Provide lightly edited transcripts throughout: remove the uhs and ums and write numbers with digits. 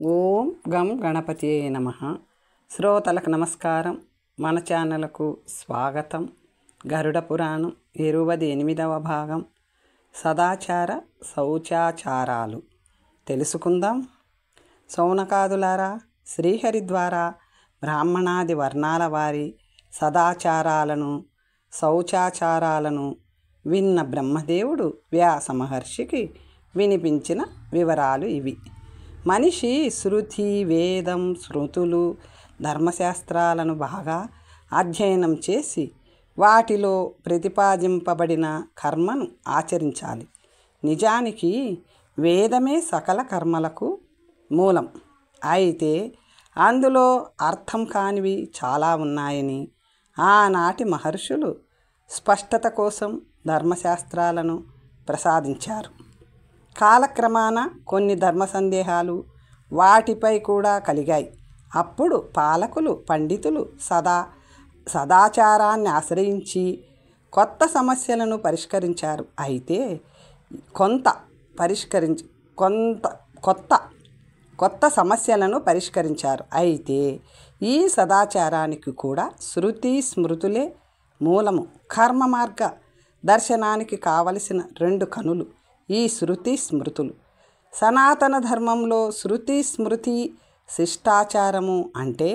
ఓం గం గణపతియే నమః. శ్రోతలకు నమస్కారం. మన ఛానల్కు స్వాగతం. గరుడ పురాణం 28వ భాగం సదాచార శౌచాచారాలు తెలుసుకుందాం. సౌనకాదులారా, శ్రీహరి ద్వారా బ్రాహ్మణాది వర్ణాల వారి సదాచారాలను శౌచాచారాలను విన్న బ్రహ్మదేవుడు వ్యాస మహర్షికి వినిపించిన వివరాలు ఇవి. మనిషి శృతి, వేదం, శృతులు, ధర్మశాస్త్రాలను బాగా అధ్యయనం చేసి వాటిలో ప్రతిపాదింపబడిన కర్మను ఆచరించాలి. నిజానికి వేదమే సకల కర్మలకు మూలం. అయితే అందులో అర్థం కానివి చాలా ఉన్నాయని ఆనాటి మహర్షులు స్పష్టత కోసం ధర్మశాస్త్రాలను ప్రసాదించారు. కాలక్రమాన కొన్ని ధర్మ సందేహాలు వాటిపై కూడా కలిగాయి. అప్పుడు పాలకులు, పండితులు సదాచారాన్ని ఆశ్రయించి కొత్త సమస్యలను పరిష్కరించారు. అయితే కొత్త సమస్యలను పరిష్కరించారు. అయితే ఈ సదాచారానికి కూడా శృతి స్మృతులే మూలము. కర్మ మార్గ దర్శనానికి కావలసిన 2 కనులు ఈ శృతి స్మృతులు. సనాతన ధర్మంలో శృతి స్మృతి శిష్టాచారము అంటే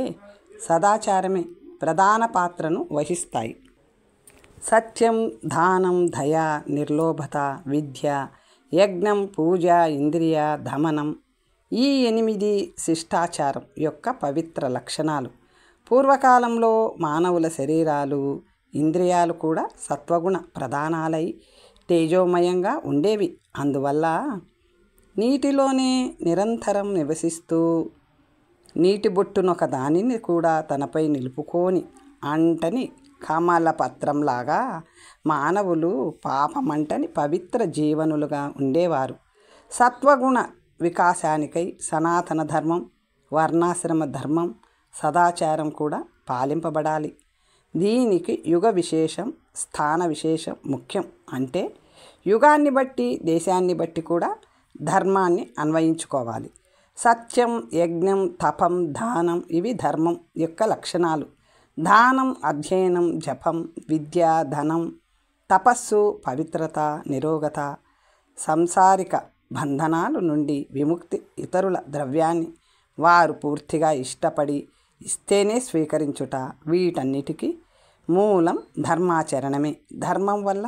సదాచారమే ప్రధాన పాత్రను వహిస్తాయి. సత్యం, దానం, దయ, నిర్లోభత, విద్య, యజ్ఞం, పూజ, ఇంద్రియ దమనం ఈ 8 శిష్టాచారం యొక్క పవిత్ర లక్షణాలు. పూర్వకాలంలో మానవుల శరీరాలు, ఇంద్రియాలు కూడా సత్వగుణ ప్రధానాలై తేజోమయంగా ఉండేవి. అందువల్ల నీటిలోనే నిరంతరం నివసిస్తూ నీటి బొట్టునొక దానిని కూడా తనపై నిలుపుకొని అంటని కమలపత్రంలాగా మానవులు పాపమంటని పవిత్ర జీవనులుగా ఉండేవారు. సత్వగుణ వికాసానికై సనాతన ధర్మం, వర్ణాశ్రమ ధర్మం, సదాచారం కూడా పాలింపబడాలి. దీనికి యుగ విశేషం, స్థాన విశేషం ముఖ్యం. అంటే యుగాన్ని బట్టి, దేశాన్ని బట్టి కూడా ధర్మాన్ని అన్వయించుకోవాలి. సత్యం, యజ్ఞం, తపం, దానం ఇవి ధర్మం యొక్క లక్షణాలు. దానం అధ్యయనం, జపం, విద్య, ధనం, తపస్సు, పవిత్రత, నిరోగత, సంసారిక బంధనాల నుండి విముక్తి, ఇతరుల ద్రవ్యాన్ని వారు పూర్తిగా ఇష్టపడి ఇస్తేనే స్వీకరించుట, వీటన్నిటికీ మూలం ధర్మాచరణమే. ధర్మం వల్ల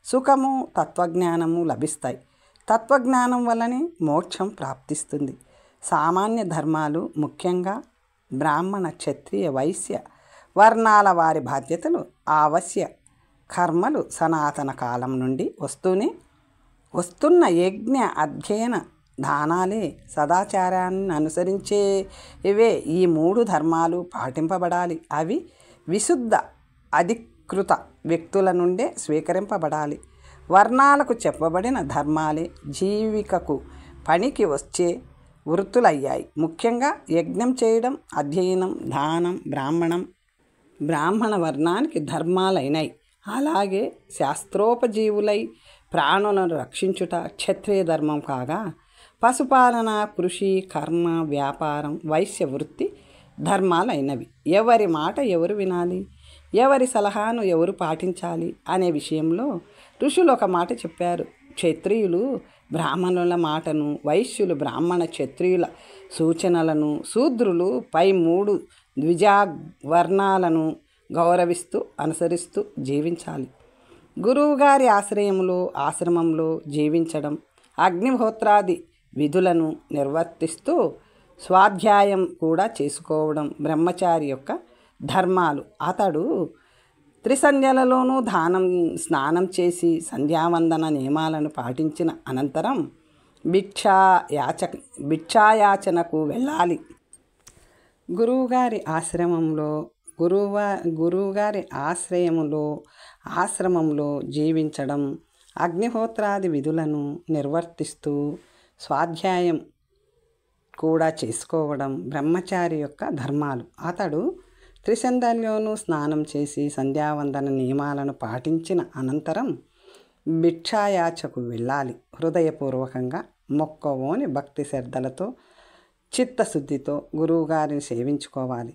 సుఖము, తత్వజ్ఞానము లభిస్తాయి. తత్వజ్ఞానం వల్లనే మోక్షం ప్రాప్తిస్తుంది. సామాన్య ధర్మాలు, ముఖ్యంగా బ్రాహ్మణ, క్షత్రియ, వైశ్య వర్ణాల వారి బాధ్యతలు, ఆవశ్య కర్మలు సనాతన కాలం నుండి వస్తున్న యజ్ఞ, అధ్యయన, దానాలే సదాచారాన్ని అనుసరించేవే. ఈ 3 ధర్మాలు పాటింపబడాలి. అవి విశుద్ధ అధికృత వ్యక్తుల నుండే స్వీకరింపబడాలి. వర్ణాలకు చెప్పబడిన ధర్మాలే జీవికకు పనికి వచ్చే వృత్తులయ్యాయి. ముఖ్యంగా యజ్ఞం చేయడం, అధ్యయనం, దానం బ్రాహ్మణ వర్ణానికి ధర్మాలైనాయి. అలాగే శాస్త్రోపజీవులై ప్రాణులను రక్షించుట క్షత్రియ ధర్మం కాగా, పశుపాలన, కృషి, కర్మ, వ్యాపారం, వైశ్య వృత్తి ధర్మాలైనవి. ఎవరి మాట ఎవరు వినాలి, ఎవరి సలహాను ఎవరు పాటించాలి అనే విషయంలో ఋషులు ఒక మాట చెప్పారు. క్షత్రియులు బ్రాహ్మణుల మాటను, వైశ్యులు బ్రాహ్మణ క్షత్రియుల సూచనలను, శూద్రులు పై 3 ద్విజవర్ణాలను గౌరవిస్తూ అనుసరిస్తూ జీవించాలి. గురువుగారి ఆశ్రమంలో జీవించడం, అగ్నిహోత్రాది విధులను నిర్వర్తిస్తూ స్వాధ్యాయం కూడా చేసుకోవడం బ్రహ్మచారి యొక్క ధర్మాలు. అతడు త్రిసంధ్యలలోనూ స్నానం చేసి నియమాలను పాటించిన అనంతరం భిక్షాయాచనకు వెళ్ళాలి. గురువుగారి ఆశ్రమంలో జీవించడం, అగ్నిహోత్రాది విధులను నిర్వర్తిస్తూ స్వాధ్యాయం కూడా చేసుకోవడం బ్రహ్మచారి యొక్క ధర్మాలు. అతడు త్రిసంధ్యల్లోనూ స్నానం చేసి సంధ్యావందన నియమాలను పాటించిన అనంతరం భిక్షాయాచకు వెళ్ళాలి. హృదయపూర్వకంగా మొక్కవోని భక్తి శ్రద్ధలతో చిత్తశుద్ధితో గురువుగారిని సేవించుకోవాలి.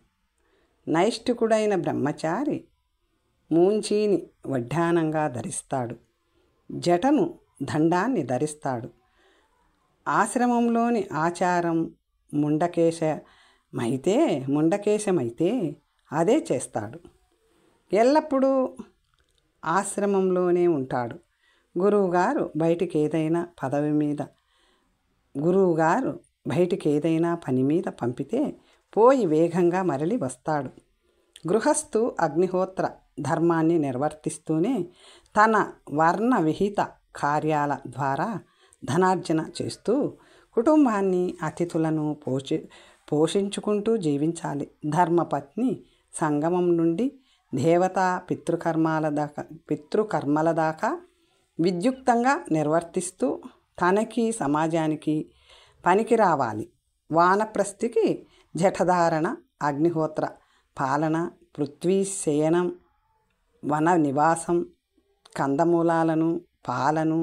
నైష్ఠికుడైన బ్రహ్మచారి మూంచీని వడ్డానంగా ధరిస్తాడు, జటను దండాన్ని ధరిస్తాడు. ఆశ్రమంలోని ఆచారం ముండకేశమైతే అదే చేస్తాడు. ఎల్లప్పుడూ ఆశ్రమంలోనే ఉంటాడు. గురువుగారు బయటికి ఏదైనా పని మీద పంపితే పోయి వేగంగా మరలి వస్తాడు. గృహస్థు అగ్నిహోత్ర ధర్మాన్ని నిర్వర్తిస్తూనే తన వర్ణ విహిత కార్యాల ద్వారా ధనార్జన చేస్తూ కుటుంబాన్ని, అతిథులను పోషించుకుంటూ జీవించాలి. ధర్మపత్ని సంగమం నుండి దేవతా పితృకర్మల దాకా విద్యుక్తంగా నిర్వర్తిస్తూ తనకి సమాజానికి పనికి రావాలి. వానప్రస్థికి జఠధారణ, అగ్నిహోత్ర పాలన, పృథ్వీ శయనం, వన నివాసం, కందమూలాలను, పాలను,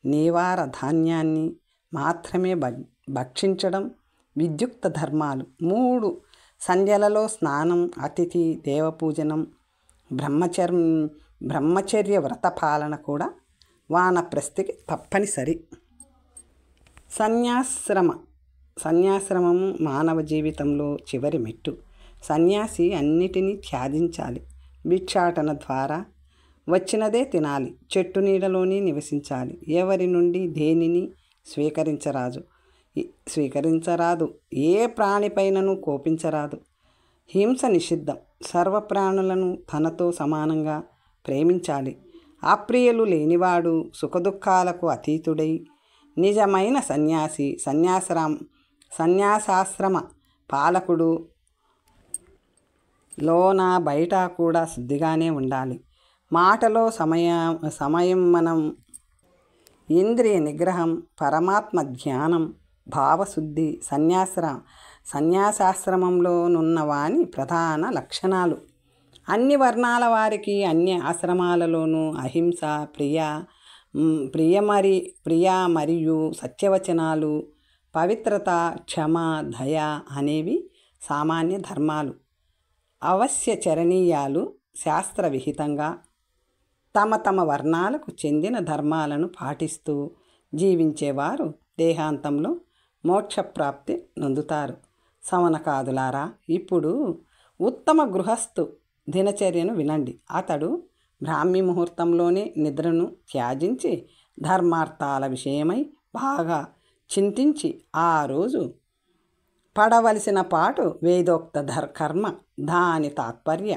నీవార ధాన్యాన్ని మాత్రమే భక్షించడం విద్యుక్త ధర్మాలు. 3 సంధ్యలలో స్నానం, అతిథి దేవపూజనం, బ్రహ్మచర్య వ్రత పాలన కూడా వానప్రస్థికి తప్పనిసరి. సన్యాశ్రమం మానవ జీవితంలో చివరి మెట్టు. సన్యాసి అన్నిటినీ త్యాజించాలి. భిక్షాటన ద్వారా వచ్చినదే తినాలి. చెట్టు నీడలోనే నివసించాలి. ఎవరి నుండి దేనిని స్వీకరించరాదు. ఏ ప్రాణిపైనను కోపించరాదు. హింస నిషిద్ధం. సర్వప్రాణులను తనతో సమానంగా ప్రేమించాలి. అప్రియలు లేనివాడు, సుఖదుఖాలకు అతీతుడై నిజమైన సన్యాసి, సన్యాసాశ్రమ పాలకుడు లోన బయట కూడా శుద్ధిగానే ఉండాలి. మాటలో సంయమనం, ఇంద్రియ నిగ్రహం, పరమాత్మ ధ్యానం, భావశుద్ధి సన్యాసాశ్రమంలోనున్న వాని ప్రధాన లక్షణాలు. అన్ని వర్ణాల వారికి అన్ని ఆశ్రమాలలోనూ అహింస, ప్రియ మరియు సత్యవచనాలు, పవిత్రత, క్షమ, దయ అనేవి సామాన్య ధర్మాలు. అవశ్యచరణీయాలు. శాస్త్రవిహితంగా తమ వర్ణాలకు చెందిన ధర్మాలను పాటిస్తూ జీవించేవారు దేహాంతంలో మోక్షప్రాప్తి నొందుతారు. సవనకాదులారా, ఇప్పుడు ఉత్తమ గృహస్థు దినచర్యను వినండి. అతడు బ్రాహ్మీ ముహూర్తంలోనే నిద్రను త్యాజించి ధర్మార్థాల విషయమై బాగా చింతించి ఆ రోజు పడవలసిన పాటు వేదోక్త కర్మ, దాని తాత్పర్య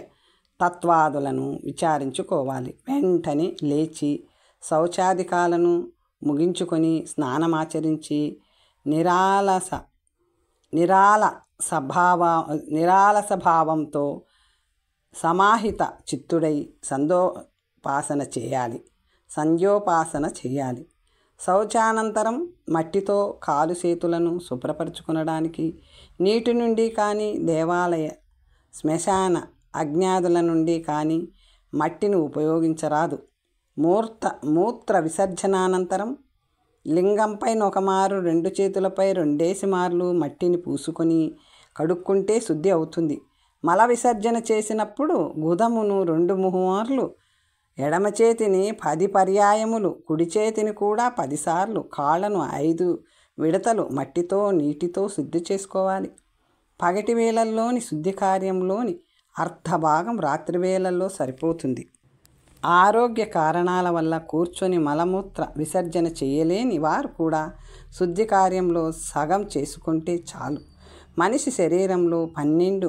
తత్వాదులను విచారించుకోవాలి. వెంటనే లేచి శౌచాధికాలను ముగించుకొని స్నానమాచరించి నిరాలసభావంతో సమాహిత చిత్తుడై సంధ్యోపాసన చేయాలి. శౌచానంతరం మట్టితో కాలు చేతులను శుభ్రపరచుకొనడానికి నీటి నుండి కానీ, దేవాలయ శ్మశాన అజ్ఞాదుల నుండి కానీ మట్టిని ఉపయోగించరాదు. మూత్ర విసర్జనానంతరం లింగంపై ఒకమారు, 2 చేతులపై 2 మార్లు మట్టిని పూసుకొని కడుక్కుంటే శుద్ధి అవుతుంది. మల విసర్జన చేసినప్పుడు గుదమును 2 మార్లు, ఎడమ చేతిని 10 పర్యాయములు, కుడి చేతిని కూడా 10 సార్లు, కాళ్ళను 5 విడతలు మట్టితో నీటితో శుద్ధి చేసుకోవాలి. పగటి వేళల్లోని శుద్ధి కార్యంలోని అర్ధభాగం రాత్రి వేళల్లో సరిపోతుంది. ఆరోగ్య కారణాల వల్ల కూర్చొని మలమూత్ర విసర్జన చేయలేని వారు కూడా శుద్ధి కార్యంలో సగం చేసుకుంటే చాలు. మనిషి శరీరంలో 12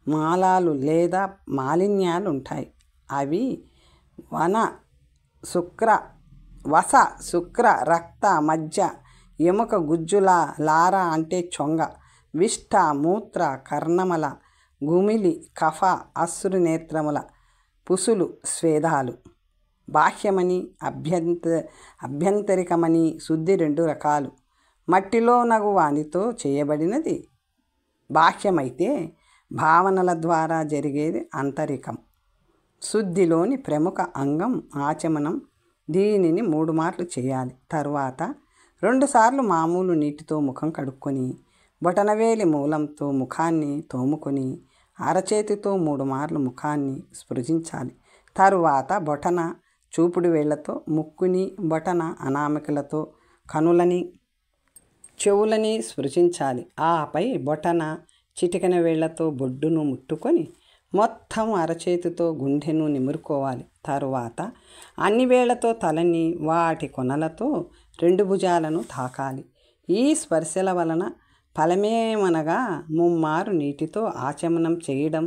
మాలాలు లేదా మాలిన్యాలు ఉంటాయి. అవి వస, శుక్ర, రక్త, మజ్జ, ఎముక, గుజ్జుల, లార అంటే చొంగ, విష్ట, మూత్ర, కర్ణమల, గుమిలి, కఫ, అశ్రు నేత్రముల, పుసులు, స్వేదాలు. బాహ్యమని, అభ్యంతరికమని శుద్ధి 2 రకాలు. మట్టిలో నగు వానితో చేయబడినది బాహ్యమైతే, భావనల ద్వారా జరిగేది అంతరికం. శుద్ధిలోని ప్రముఖ అంగం ఆచమనం. దీనిని 3 మార్లు చేయాలి. తరువాత 2 సార్లు మామూలు నీటితో ముఖం కడుక్కొని బొటనవేలి మూలంతో ముఖాన్ని తోముకొని అరచేతితో 3 మార్లు ముఖాన్ని స్పృశించాలి. తరువాత బొటన చూపుడు వేళ్లతో ముక్కుని, బొటన అనామికలతో కనులని, చెవులని స్పృశించాలి. ఆపై బొటన చిటికెన వేళ్లతో బొడ్డును ముట్టుకొని మొత్తం అరచేతితో గుండెను నిమురుకోవాలి. తరువాత అన్ని వేళ్లతో తలని, వాటి కొనలతో 2 భుజాలను తాకాలి. ఈ స్పర్శల వలన ఫలమేమనగా ముమ్మారు నీటితో ఆచమనం చేయడం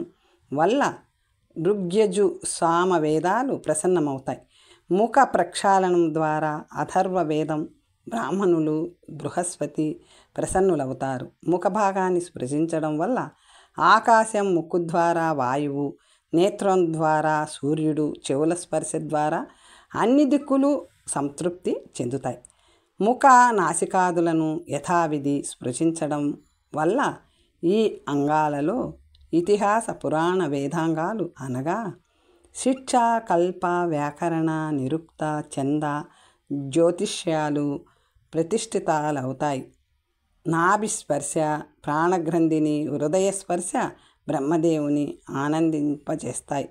వల్ల ఋగ్యజు సామ వేదాలు ప్రసన్నమవుతాయి. ముఖ ప్రక్షాళనం ద్వారా అథర్వ వేదం, బ్రాహ్మణులు, బృహస్పతి ప్రసన్నులవుతారు. ముఖ భాగాన్ని స్పృశించడం వల్ల ఆకాశం, ముక్కు ద్వారా వాయువు, నేత్రం ద్వారా సూర్యుడు, చెవుల స్పర్శ ద్వారా అన్ని దిక్కులు సంతృప్తి చెందుతాయి. ముఖ నాసికాదులను యథావిధి స్పృశించడం వల్ల ఈ అంగాలలో ఇతిహాస, పురాణ, వేదాంగాలు అనగా శిక్ష, కల్ప, వ్యాకరణ, నిరుక్త, ఛంద, జ్యోతిష్యాలు ప్రతిష్ఠితాలవుతాయి. నాభిస్పర్శ ప్రాణగ్రంథిని, హృదయ స్పర్శ బ్రహ్మదేవుని ఆనందింపజేస్తాయి.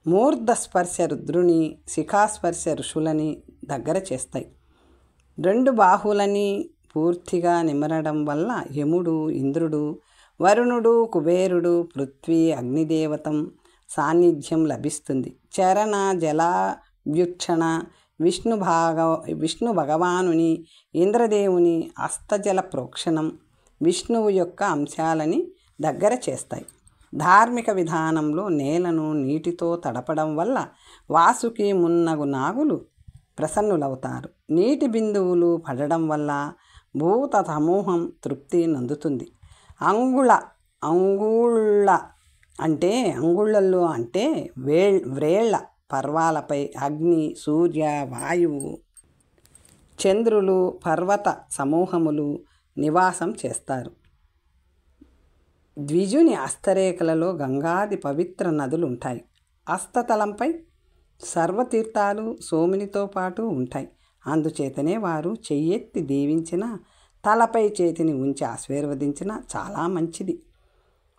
మూర్ధస్పర్శ రుద్రుని, శిఖాస్పర్శ ఋషులని దగ్గర చేస్తాయి. 2 బాహువులని పూర్తిగా నిమరడం వల్ల యముడు, ఇంద్రుడు, వరుణుడు, కుబేరుడు, పృథ్వీ, అగ్నిదేవతం సాన్నిధ్యం లభిస్తుంది. చరణ, జలాభ్యుక్షణ, విష్ణు భగవానుని, ఇంద్రదేవుని అస్తజల ప్రోక్షణం విష్ణువు యొక్క అంశాలని దగ్గర చేస్తాయి. ధార్మిక విధానంలో నేలను నీటితో తడపడం వల్ల వాసుకి మున్నగు నాగులు ప్రసన్నులవుతారు. నీటి బిందువులు పడడం వల్ల భూత సమూహం తృప్తి నందుతుంది. అంగుళ్ళల్లో అంటే వ్రేళ్ల పర్వాలపై అగ్ని, సూర్య, వాయువు, చంద్రులు, పర్వత సమూహములు నివాసం చేస్తారు. ద్విజుని హస్తరేఖలలో గంగాది పవిత్ర నదులుంటాయి. హస్తతలంపై సర్వతీర్థాలు సోమునితో పాటు ఉంటాయి. అందుచేతనే వారు చెయ్యెత్తి దీవించిన, తలపై చేతిని ఉంచి ఆశీర్వదించిన చాలా మంచిది.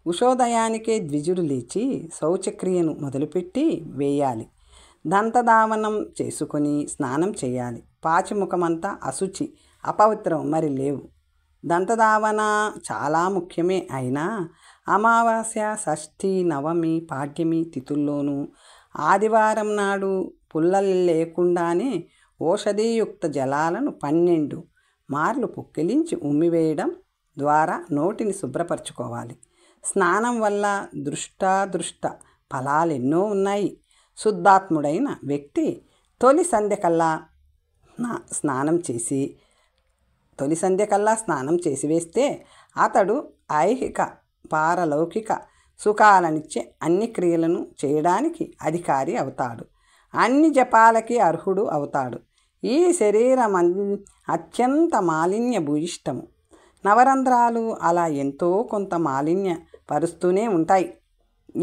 ఉషోదయానికే ద్విజుడు లేచి శౌచక్రియను మొదలుపెట్టి వేయాలి. దంతధావనం చేసుకొని స్నానం చేయాలి. పాచిముఖమంతా అశుచి, అపవిత్రం మరి లేవు. దంతధావన చాలా ముఖ్యమే. అయినా అమావాస్య, షష్ఠి, నవమి, పాడ్యమి తిథుల్లోనూ ఆదివారం నాడు పుల్లలు లేకుండానే ఓషధీయుక్త జలాలను 12 మార్లు పుక్కిలించి ఉమ్మివేయడం ద్వారా నోటిని శుభ్రపరచుకోవాలి. స్నానం వల్ల దృష్టాదృష్ట ఫలాలెన్నో ఉన్నాయి. శుద్ధాత్ముడైన వ్యక్తి తొలి సంధ్యకల్లా స్నానం చేసి వేస్తే అతడు ఐహిక, పారలౌకిక సుఖాలనిచ్చే అన్ని క్రియలను చేయడానికి అధికారి అవుతాడు. అన్ని జపాలకి అర్హుడు అవుతాడు. ఈ శరీరం అత్యంత మాలిన్య భూయిష్టము. నవరంధ్రాలు అలా ఎంతో కొంత మాలిన్య పరుస్తూనే ఉంటాయి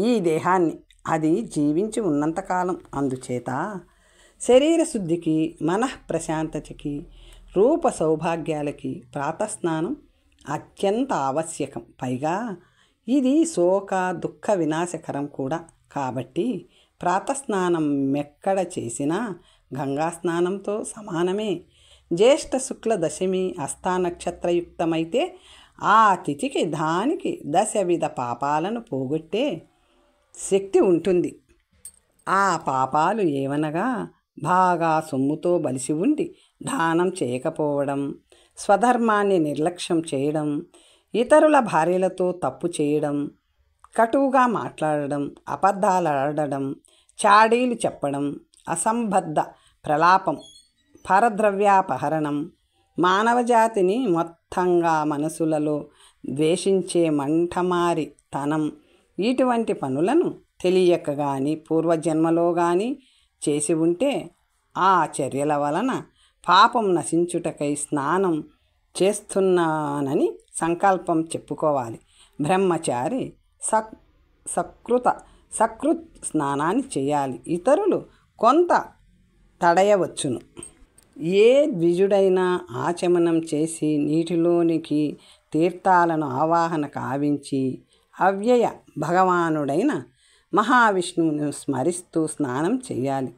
ఈ దేహాన్ని, అది జీవించి ఉన్నంతకాలం. అందుచేత శరీర శుద్ధికి, మనఃప్రశాంతతకి, రూప సౌభాగ్యాలకి ప్రాతస్నానం అత్యంత ఆవశ్యకం. పైగా ఇది శోక దుఃఖ వినాశకరం కూడా. కాబట్టి ప్రాతస్నానం మెక్కడ చేసినా గంగా స్నానంతో సమానమే. జ్యేష్ఠ శుక్ల దశమి హస్త నక్షత్రయుక్తమైతే ఆ తిథికి దానికి 10 విధ పాపాలను పోగొట్టే శక్తి ఉంటుంది. ఆ పాపాలు ఏవనగా బాగా సొమ్ముతో బలిసి ఉండి దానం చేయకపోవడం, స్వధర్మాన్ని నిర్లక్ష్యం చేయడం, ఇతరుల భార్యలతో తప్పు చేయడం, కటువుగా మాట్లాడడం, అబద్ధాలాడడం, చాడీలు చెప్పడం, అసంబద్ధ ప్రలాపం, పరద్రవ్యాపహరణం, మానవజాతిని మొత్తంగా మనసులలో ద్వేషించే మంటమారి తనం, ఇటువంటి పనులను తెలియక కానీ పూర్వజన్మలో కానీ చేసి ఉంటే ఆ చర్యల వలన పాపం నశించుటకై స్నానం చేస్తున్నానని సంకల్పం చెప్పుకోవాలి. బ్రహ్మచారి సకృత్ స్నానాన్ని చేయాలి. ఇతరులు కొంత తడయవచ్చును. ఏ ద్విజుడైనా ఆచమనం చేసి నీటిలోనికి తీర్థాలను ఆవాహన కావించి అవ్యయ భగవానుడైన మహావిష్ణువును స్మరిస్తూ స్నానం చేయాలి.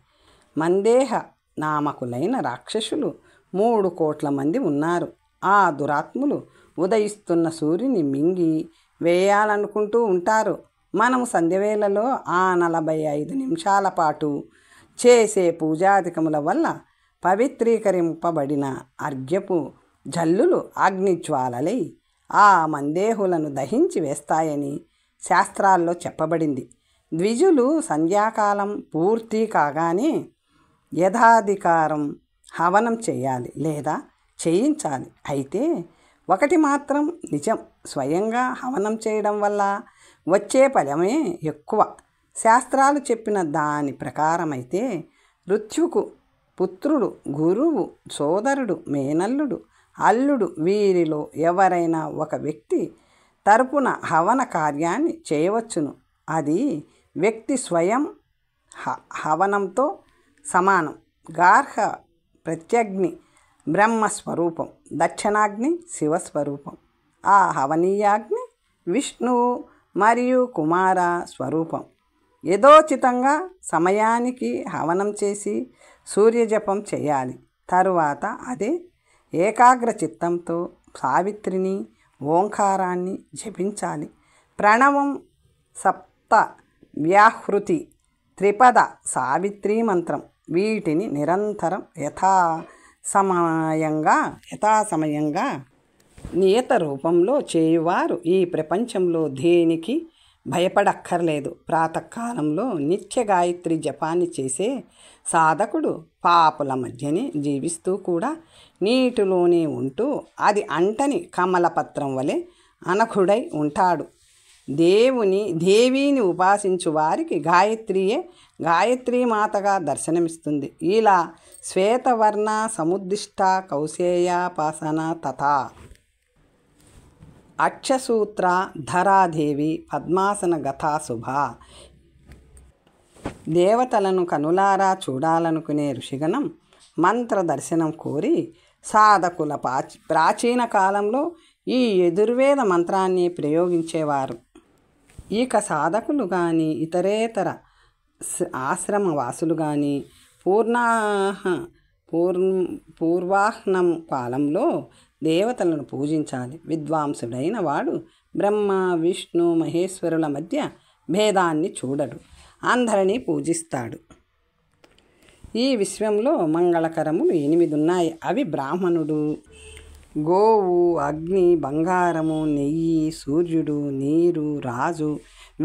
మందేహ నామకులైన రాక్షసులు 3 కోట్ల మంది ఉన్నారు. ఆ దురాత్ములు ఉదయిస్తున్న సూర్యుని మింగి వేయాలనుకుంటూ ఉంటారు. మనము సంధ్యవేళలో ఆ 45 నిమిషాల పాటు చేసే పూజాధికముల వల్ల పవిత్రీకరింపబడిన అర్ఘ్యపు జల్లులు అగ్నిజ్వాలలై ఆ మందేహులను దహించి వేస్తాయని శాస్త్రాల్లో చెప్పబడింది. ద్విజులు సంధ్యాకాలం పూర్తి కాగానే యథాధికారం హవనం చేయాలి లేదా చేయించాలి. అయితే ఒకటి మాత్రం నిజం, స్వయంగా హవనం చేయడం వల్ల వచ్చే ఫలమే ఎక్కువ. శాస్త్రాలు చెప్పిన దాని ప్రకారమైతే ఋత్వికు పుత్రుడు, గురువు, సోదరుడు, మేనల్లుడు, అల్లుడు వీరిలో ఎవరైనా ఒక వ్యక్తి తరపున హవన కార్యాన్ని చేయవచ్చును. అది వ్యక్తి స్వయం హవనంతో సమానం. గార్హ ప్రత్యగ్ని బ్రహ్మస్వరూపం, దక్షిణాగ్ని శివస్వరూపం. ఆ హవనీయాగ్ని విష్ణువు మరియు కుమార స్వరూపం. యథోచితంగా సమయానికి హవనం చేసి సూర్యజపం చేయాలి. తరువాత అదే ఏకాగ్ర చిత్తంతో సావిత్రిని, ఓంకారాన్ని జపించాలి. ప్రణవం, సప్త వ్యాహృతి, త్రిపద సావిత్రీ మంత్రం వీటిని నిరంతరం యథాసమయంగా నియత రూపంలో చేయువారు ఈ ప్రపంచంలో దేనికి భయపడక్కర్లేదు. ప్రాతకాలంలో నిత్య గాయత్రి జపాన్ని చేసే సాధకుడు పాపుల మధ్యనే జీవిస్తూ కూడా నీటిలోనే ఉంటూ అది అంటని కమలపత్రం వలె అనఘుడై ఉంటాడు. దేవిని ఉపాసించు వారికి గాయత్రియే గాయత్రీమాతగా దర్శనమిస్తుంది. ఇలా శ్వేతవర్ణ సముద్దిష్ట కౌశేయాపాసన తథా అక్షసూత్ర ధరాదేవి పద్మాసన గతా శుభ. దేవతలను కనులారా చూడాలనుకునే ఋషిగణం మంత్ర దర్శనం కోరి సాధకుల ప్రాచీన కాలంలో ఈ యజుర్వేద మంత్రాన్ని ప్రయోగించేవారు. ఇక సాధకులు కానీ ఇతరేతర ఆశ్రమవాసులు కానీ పూర్వాహ్నం కాలంలో దేవతలను పూజించాలి. విద్వాంసుడైన వాడు బ్రహ్మ, విష్ణు, మహేశ్వరుల మధ్య భేదాన్ని చూడడు, అందరినీ పూజిస్తాడు. ఈ విశ్వంలో మంగళకరములు 8 ఉన్నాయి. అవి బ్రాహ్మణుడు, గోవు, అగ్ని, బంగారము, నెయ్యి, సూర్యుడు, నీరు, రాజు.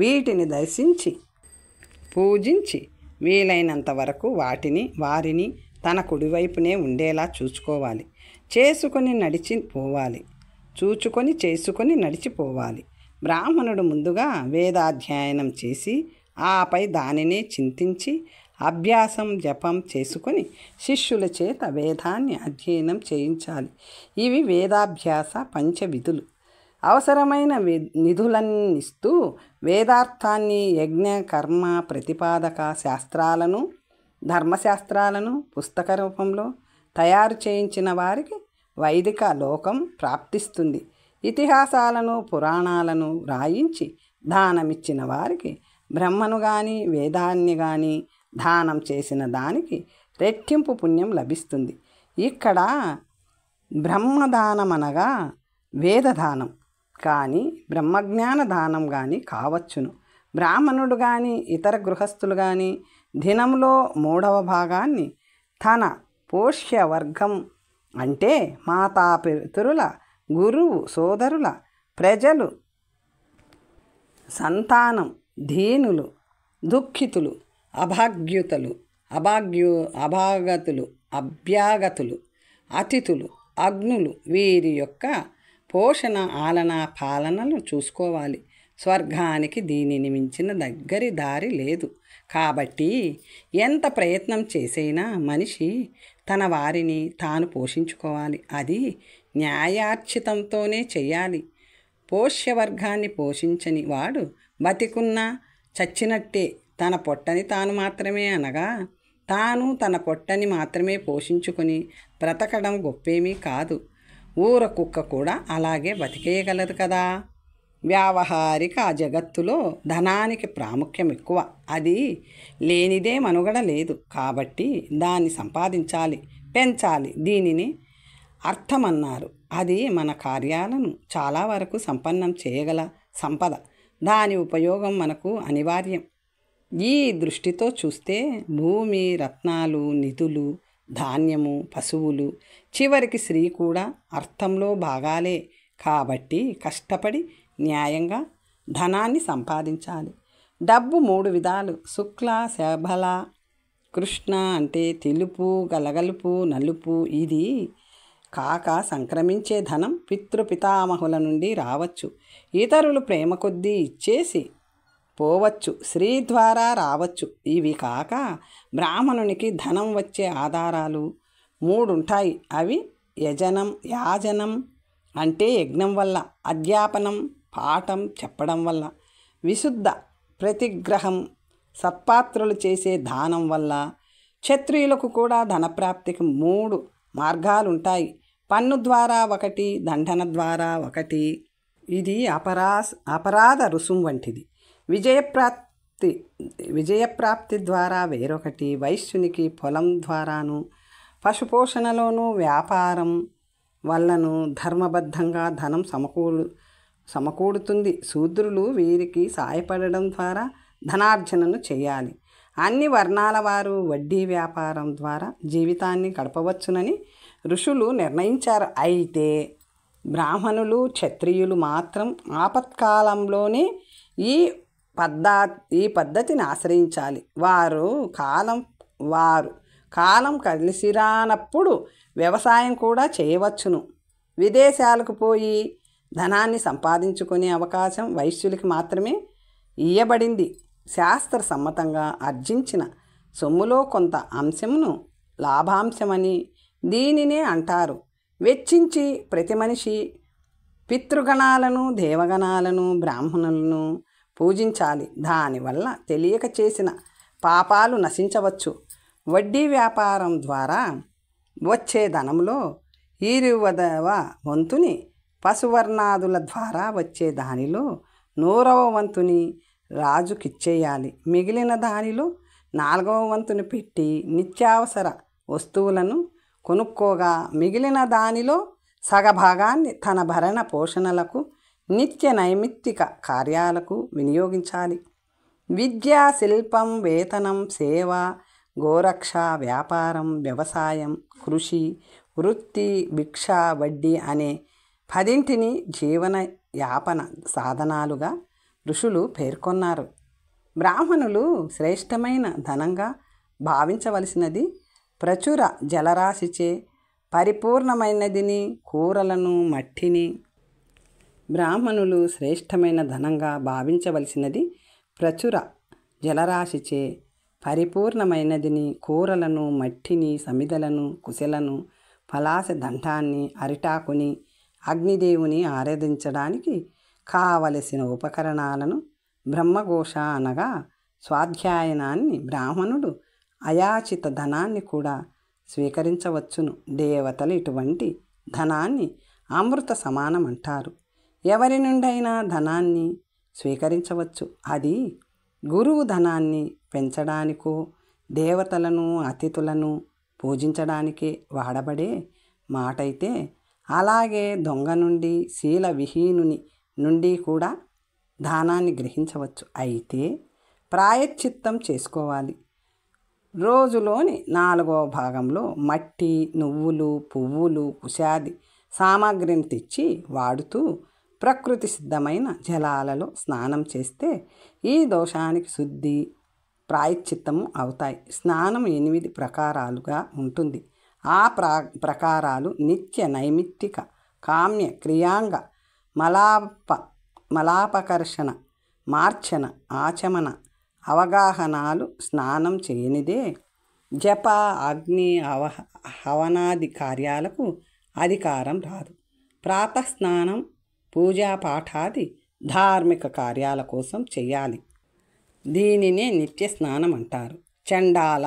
వీటిని దర్శించి పూజించి వీలైనంత వరకు వారిని తన కుడివైపునే ఉండేలా చూసుకొని చేసుకొని నడిచిపోవాలి. బ్రాహ్మణుడు ముందుగా వేదాధ్యయనం చేసి ఆపై దానినే చింతించి అభ్యాసం జపం చేసుకొని శిష్యుల చేత వేదాన్ని అధ్యయనం చేయించాలి. ఇవి వేదాభ్యాస పంచవిధులు. అవసరమైన నిధులన్నిస్తూ వేదార్థాన్ని యజ్ఞ కర్మ ప్రతిపాదక శాస్త్రాలను, ధర్మశాస్త్రాలను పుస్తక రూపంలో తయారు చేయించిన వారికి వైదిక లోకం ప్రాప్తిస్తుంది. ఇతిహాసాలను, పురాణాలను రాయించి దానమిచ్చిన వారికి బ్రహ్మను కానీ వేదాన్ని కానీ దానం చేసిన దానికి రెట్టింపు పుణ్యం లభిస్తుంది. ఇక్కడ బ్రహ్మదానం అనగా వేదదానం కానీ బ్రహ్మజ్ఞాన దానం కానీ కావచ్చును. బ్రాహ్మణుడు కానీ ఇతర గృహస్థులు కానీ దినంలో 3వ భాగాన్ని తన పోష్యవర్గం అంటే మాతాపితరుల, గురువు, సోదరుల, ప్రజలు, సంతానం, దీనులు, దుఃఖితులు, అభాగతులు, అభ్యాగతులు, అతిథులు, అగ్నులు వీరి యొక్క పోషణ, ఆలన, పాలనలు చూసుకోవాలి. స్వర్గానికి దీనిని మించిన దగ్గరి దారి లేదు. కాబట్టి ఎంత ప్రయత్నం చేసైనా మనిషి తన వారిని తాను పోషించుకోవాలి. అది న్యాయార్చితంతోనే చెయ్యాలి. పోష్యవర్గాన్ని పోషించని వాడు బతికున్నా చచ్చినట్టే. తన పొట్టని తాను మాత్రమే అనగా తాను తన పొట్టని మాత్రమే పోషించుకొని బ్రతకడం గొప్పేమీ కాదు. ఊర కుక్క కూడా అలాగే బతికేయగలదు కదా. వ్యావహారిక జగత్తులో ధనానికి ప్రాముఖ్యం ఎక్కువ. అది లేనిదే మనుగడ లేదు. కాబట్టి దాన్ని సంపాదించాలి, పెంచాలి. దీనిని అర్థమన్నారు. అది మన కార్యాలను చాలా వరకు సంపన్నం చేయగల సంపద. దాని ఉపయోగం మనకు అనివార్యం. ఈ దృష్టితో చూస్తే భూమి, రత్నాలు, నిధులు, ధాన్యము, పశువులు, చివరికి స్త్రీ కూడా అర్థంలో భాగాలే. కాబట్టి కష్టపడి న్యాయంగా ధనాన్ని సంపాదించాలి. డబ్బు 3 విధాలు: శుక్ల, శబల. కృష్ణ అంటే తెలుపు, గలగలుపు, నలుపు. ఇది కాక సంక్రమించే ధనం పితృపితామహుల నుండి రావచ్చు. ఇతరులు ప్రేమ కొద్దీ ఇచ్చేసి పోవచ్చు. స్త్రీ ద్వారా రావచ్చు. ఇవి కాక బ్రాహ్మణునికి ధనం వచ్చే ఆధారాలు 3 ఉంటాయి. అవి యాజనం అంటే యజ్ఞం వల్ల, అధ్యాపనం పాఠం చెప్పడం వల్ల, విశుద్ధ ప్రతిగ్రహం సత్పాత్రులు చేసే దానం వల్ల. క్షత్రియులకు కూడా ధనప్రాప్తికి 3 మార్గాలుంటాయి. పన్ను ద్వారా 1, దండన ద్వారా 1. ఇది అపరాధ రుసుం వంటిది. విజయప్రాప్తి ద్వారా వేరొకటి. వైశ్యునికి పొలం ద్వారాను, పశుపోషణలోనూ, వ్యాపారం వల్లను ధర్మబద్ధంగా ధనం సమకూడుతుంది. శూద్రులు వీరికి సాయపడడం ద్వారా ధనార్జనను చేయాలి. అన్ని వర్ణాల వారు వడ్డీ వ్యాపారం ద్వారా జీవితాన్ని గడపవచ్చునని ఋషులు నిర్ణయించారు. అయితే బ్రాహ్మణులు, క్షత్రియులు మాత్రం ఆపత్కాలంలోనే ఈ పద్ధతిని ఆశ్రయించాలి. వారు కాలం కలిసిరానప్పుడు వ్యవసాయం కూడా చేయవచ్చును. విదేశాలకు పోయి ధనాన్ని సంపాదించుకునే అవకాశం వైశ్యులకి మాత్రమే ఇయ్యబడింది. శాస్త్ర సమ్మతంగా ఆర్జించిన సొమ్ములో కొంత అంశమును లాభాంశమని దీనినే అంటారు. వెచ్చించి ప్రతి మనిషి పితృగణాలను, దేవగణాలను, బ్రాహ్మణులను పూజించాలి. దానివల్ల తెలియక చేసిన పాపాలు నశించవచ్చు. వడ్డీ వ్యాపారం ద్వారా వచ్చే ధనంలో 20వ వంతుని, పశువర్ణాదుల ద్వారా వచ్చే దానిలో 100వ వంతుని రాజుకిచ్చేయాలి. మిగిలిన దానిలో 4వ వంతుని పెట్టి నిత్యావసర వస్తువులను కొనుక్కోగా మిగిలిన దానిలో సగభాగాన్ని తన భరణ పోషణలకు, నిత్య నైమిత్తిక కార్యాలకు వినియోగించాలి. విద్య, శిల్పం, వేతనం, సేవ, గోరక్ష, వ్యాపారం, వ్యవసాయం, కృషి, వృత్తి, భిక్ష, వడ్డీ అనే 10 జీవన యాపన సాధనాలుగా ఋషులు పేర్కొన్నారు. బ్రాహ్మణులు శ్రేష్టమైన ధనంగా భావించవలసినది ప్రచుర జలరాశిచే పరిపూర్ణమైనదిని, కూరలను, మట్టిని. బ్రాహ్మణులు శ్రేష్టమైన ధనంగా భావించవలసినది ప్రచుర జలరాశిచే పరిపూర్ణమైనదిని, కూరలను, మట్టిని, సమిదలను, కుశలను, పలాస దంఠాన్ని, అరిటాకుని, అగ్నిదేవుని ఆరాధించడానికి కావలసిన ఉపకరణాలను, బ్రహ్మఘోష అనగా స్వాధ్యాయనాన్ని. బ్రాహ్మణుడు అయాచిత ధనాన్ని కూడా స్వీకరించవచ్చును. దేవతలు ఇటువంటి ధనాన్ని అమృత సమానం అంటారు. ఎవరి నుండైనా ధనాన్ని స్వీకరించవచ్చు. అది గురువు ధనాన్ని పెంచడానికో, దేవతలను, అతిథులను పూజించడానికే వాడబడే మాటైతే, అలాగే దొంగ నుండి, శీల విహీనుని నుండి కూడా దానాన్ని గ్రహించవచ్చు. అయితే ప్రాయశ్చిత్తం చేసుకోవాలి. రోజులోని 4వ భాగంలో మట్టి, నువ్వులు, పువ్వులు, కుశాది సామాగ్రిని తెచ్చి వాడుతూ ప్రకృతి సిద్ధమైన జలాలలో స్నానం చేస్తే ఈ దోషానికి శుద్ధి, ప్రాయశ్చిత్తము అవుతాయి. స్నానం 8 ప్రకారాలుగా ఉంటుంది. ఆ ప్రకారాలు నిత్య నైమిత్తిక, కామ్య, క్రియాంగ, మలాపకర్షణ, మార్చన, ఆచమన, అవగాహనాలు. స్నానం చేయనిదే జప, అగ్ని, హవనాది కార్యాలకు అధికారం రాదు. ప్రాతఃస్నానం పూజాపాఠాది ధార్మిక కార్యాల కోసం చేయాలి. దీనినే నిత్య స్నానం అంటారు. చండాల,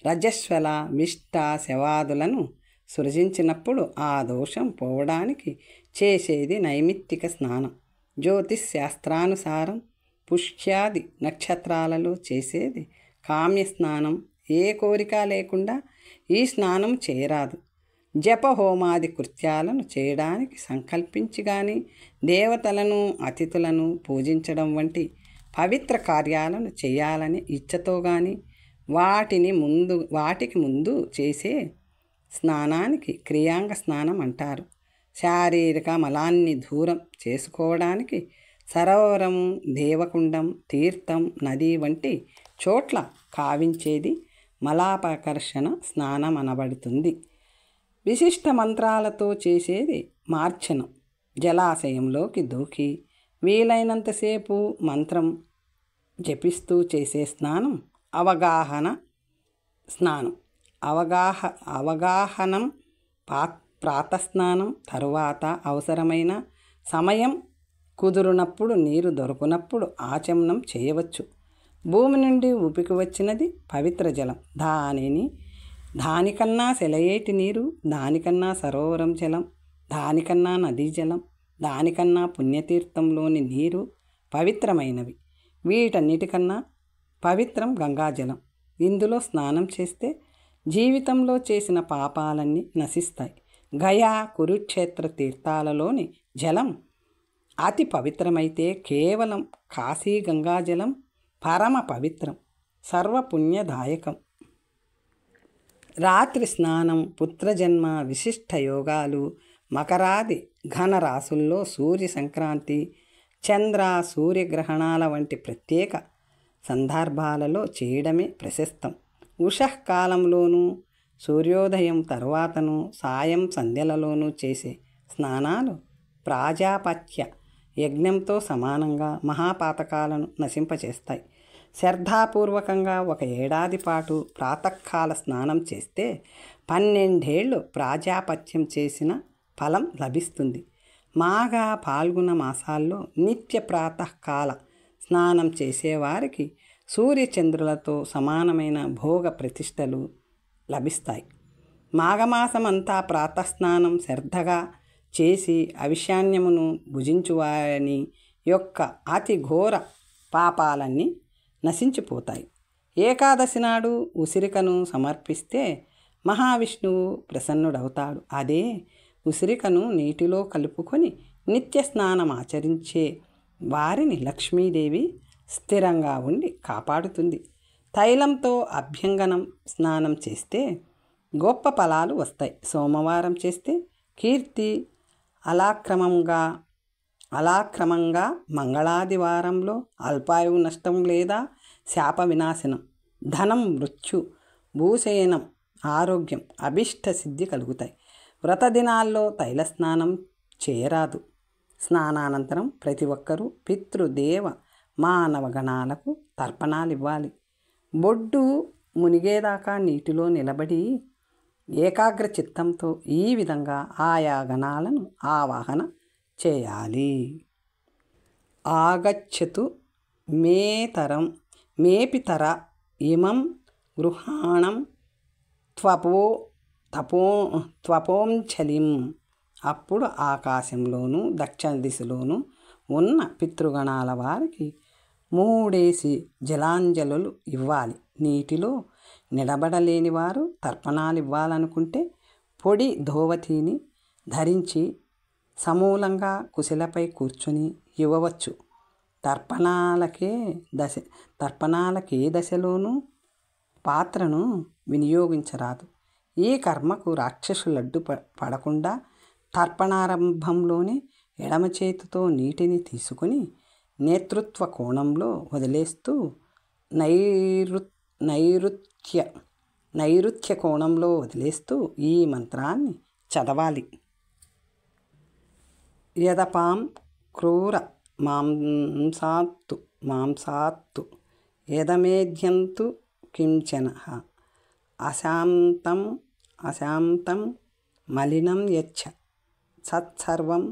రజస్వల, విష్ట, శవాదులను సృజించినప్పుడు ఆ దోషం పోవడానికి చేసేది నైమిత్తిక స్నానం. జ్యోతిష్ శాస్త్రానుసారం పుష్యాది నక్షత్రాలలో చేసేది కామ్యస్నానం. ఏ కోరిక లేకుండా ఈ స్నానం చేయరాదు. జప హోమాది కృత్యాలను చేయడానికి సంకల్పించి కానీ, దేవతలను అతిథులను పూజించడం వంటి పవిత్ర కార్యాలను చేయాలని ఇచ్చతో కానీ, వాటికి ముందు చేసే స్నానానికి క్రియాంగ స్నానం అంటారు. శారీరక మలాన్ని దూరం చేసుకోవడానికి సరోవరము, దేవకుండం, తీర్థం, నది వంటి చోట్ల కావించేది మలాపకర్షణ స్నానం అనబడుతుంది. విశిష్ట మంత్రాలతో చేసేది మార్చనం. జలాశయంలోకి దూకి వీలైనంతసేపు మంత్రం జపిస్తూ చేసే స్నానం అవగాహన స్నానం. అవగాహనం ప్రాతస్నానం. తరువాత అవసరమైన సమయం కుదురునప్పుడు, నీరు దొరకనప్పుడు ఆచమనం చేయవచ్చు. భూమి నుండి ఊపికి వచ్చినది పవిత్ర జలం. దానికన్నా సెలయేటి నీరు, దానికన్నా సరోవరం జలం, దానికన్నా నదీ జలం, దానికన్నా పుణ్యతీర్థంలోని నీరు పవిత్రమైనవి. వీటన్నిటికన్నా పవిత్రం గంగాజలం. ఇందులో స్నానం చేస్తే జీవితంలో చేసిన పాపాలన్నీ నశిస్తాయి. గయా, కురుక్షేత్ర తీర్థాలలోని జలం అతి పవిత్రమైతే కేవలం కాశీ గంగాజలం పరమ పవిత్రం, సర్వపుణ్యదాయకం. రాత్రి స్నానం, పుత్రజన్మ, విశిష్ట యోగాలు, మకరాది ఘనరాశుల్లో సూర్య సంక్రాంతి, చంద్ర సూర్యగ్రహణాల వంటి ప్రత్యేక సందర్భాలలో చేయడమే ప్రశస్తం. ఉషఃకాలంలోనూ, సూర్యోదయం తరువాతను, సాయం సంధ్యలలోనూ చేసే స్నానాలు ప్రాజాపత్య యజ్ఞంతో సమానంగా మహాపాతకాలను నశింపచేస్తాయి. శ్రద్ధాపూర్వకంగా 1 ఏడాది పాటు ప్రాతకాల స్నానం చేస్తే 12 ఏళ్ళు ప్రాజాపత్యం చేసిన ఫలం లభిస్తుంది. మాఘ, పాల్గొన మాసాల్లో నిత్య ప్రాతకాల స్నానం చేసేవారికి సూర్యచంద్రులతో సమానమైన భోగ ప్రతిష్టలు లభిస్తాయి. మాఘమాసమంతా ప్రాతస్నానం శ్రద్ధగా చేసి అవిషాన్యమును భుజించువాని యొక్క అతి ఘోర పాపాలన్నీ నశించిపోతాయి. ఏకాదశి నాడు ఉసిరికను సమర్పిస్తే మహావిష్ణువు ప్రసన్నుడవుతాడు. అదే ఉసిరికను నీటిలో కలుపుకొని నిత్య స్నానం ఆచరించే వారిని లక్ష్మీదేవి స్థిరంగా ఉండి కాపాడుతుంది. తైలంతో అభ్యంగనం స్నానం చేస్తే గొప్ప ఫలాలు వస్తాయి. సోమవారం చేస్తే కీర్తి, అలాక్రమంగా మంగళాదివారంలో అల్పాయువు నష్టం లేదా శాప వినాశనం, ధనం, మృత్యు, భూశయనం, ఆరోగ్యం, అభిష్ట సిద్ధి కలుగుతాయి. వ్రతదినాల్లో తైలస్నానం చేయరాదు. స్నానానంతరం ప్రతి ఒక్కరూ పితృదేవ మానవ గణాలకు తర్పణాలు ఇవ్వాలి. బొడ్డు మునిగేదాకా నీటిలో నిలబడి ఏకాగ్ర చిత్తంతో ఈ విధంగా ఆయా గణాలను ఆవాహన చేయాలి. ఆగచ్చతు మేపితర ఇమం గృహాణం త్వపోంచలిం. అప్పుడు ఆకాశంలోనూ దక్షిణ దిశలోనూ ఉన్న పితృగణాల వారికి 3 జలాంజలులు ఇవ్వాలి. నీటిలో నిలబడలేని వారు తర్పణాలు ఇవ్వాలనుకుంటే పొడి ధోవతిని ధరించి సమూలంగా కుశలపై కూర్చొని ఇవ్వవచ్చు. తర్పణాలకే దశలోనూ పాత్రను వినియోగించరాదు. ఈ కర్మకు రాక్షసులు అడ్డు పడకుండా తర్పణారంభంలోనే ఎడమ చేతితో నీటిని తీసుకుని నేతృత్వ కోణంలో వదిలేస్తూ నైరుత్య కోణంలో వదిలేస్తూ ఈ మంత్రాన్ని చదవాలి. యదపాం క్రూర మాంసాత్తు యదమేధ్యంతు కించన అశాంతం మలినం యచ్చ సత్సర్వం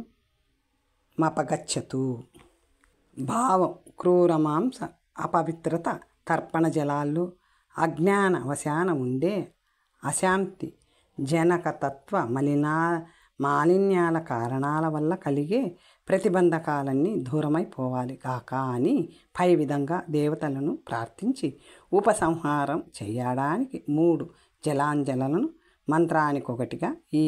మపగచ్చతు. భావం: క్రూర మాంస అపవిత్రత తర్పణ జలాల్లో అజ్ఞాన వశాన ఉండే అశాంతి జనకతత్వ మాలిన్యాల కారణాల వల్ల కలిగే ప్రతిబంధకాలన్నీ దూరమైపోవాలి కాక అని పై విధంగా దేవతలను ప్రార్థించి ఉపసంహారం చేయడానికి 3 జలాంజలను మంత్రానికొకటిగా ఈ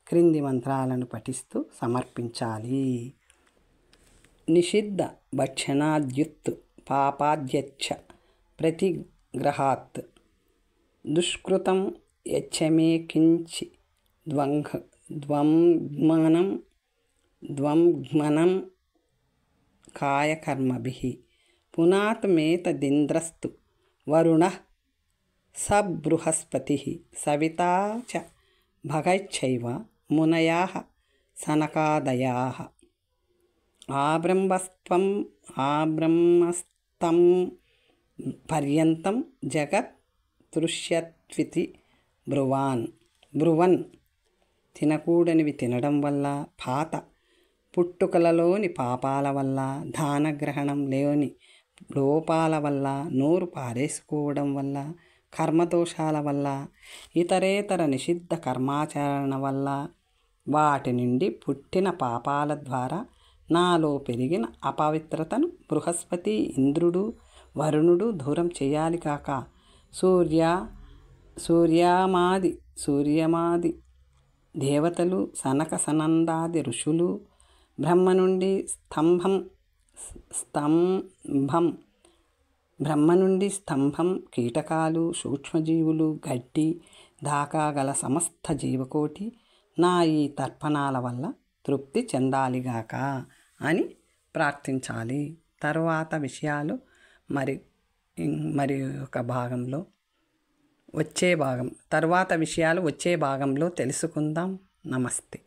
క్రింది మంత్రాలను పఠిస్తూ సమర్పించాలి. నిషిద్ధ భక్షణాద్యుత్ పాపాద్యచ్చ ప్రతిగ్రహాత్ దుష్కృతం యచ్చమే కించి ద్వంగ్మనం కాయకర్మభిః పునాత్మేతదింద్రస్తు వరుణః స బృహస్పతిః సవితా చ భగైశ్చైవ మునయః సనకాదయాః ఆబ్రహ్మస్తం పర్యంతం జగత్ తృష్యత్వితి బ్రువన్ తినకూడనివి తినడం వల్ల, పాత పుట్టుకలలోని పాపాల వల్ల, దానగ్రహణం లేని లోపాల వల్ల, నోరు పారేసుకోవడం వల్ల, కర్మదోషాల వల్ల, ఇతరేతర నిషిద్ధ కర్మాచరణ వల్ల, వాటి నుండి పుట్టిన పాపాల ద్వారా నాలో పెరిగిన అపవిత్రతను బృహస్పతి, ఇంద్రుడు, వరుణుడు దూరం చేయాలి కాక సూర్యమాది దేవతలు, సనక సనందాది ఋషులు, బ్రహ్మ నుండి స్తంభం కీటకాలు, సూక్ష్మజీవులు, గడ్డి దాకా గల సమస్త జీవకోటి నా ఈ తర్పణాల వల్ల తృప్తి చెందాలిగాక అని ప్రార్థించాలి. తరువాత విషయాలు వచ్చే భాగంలో తెలుసుకుందాం. నమస్తే.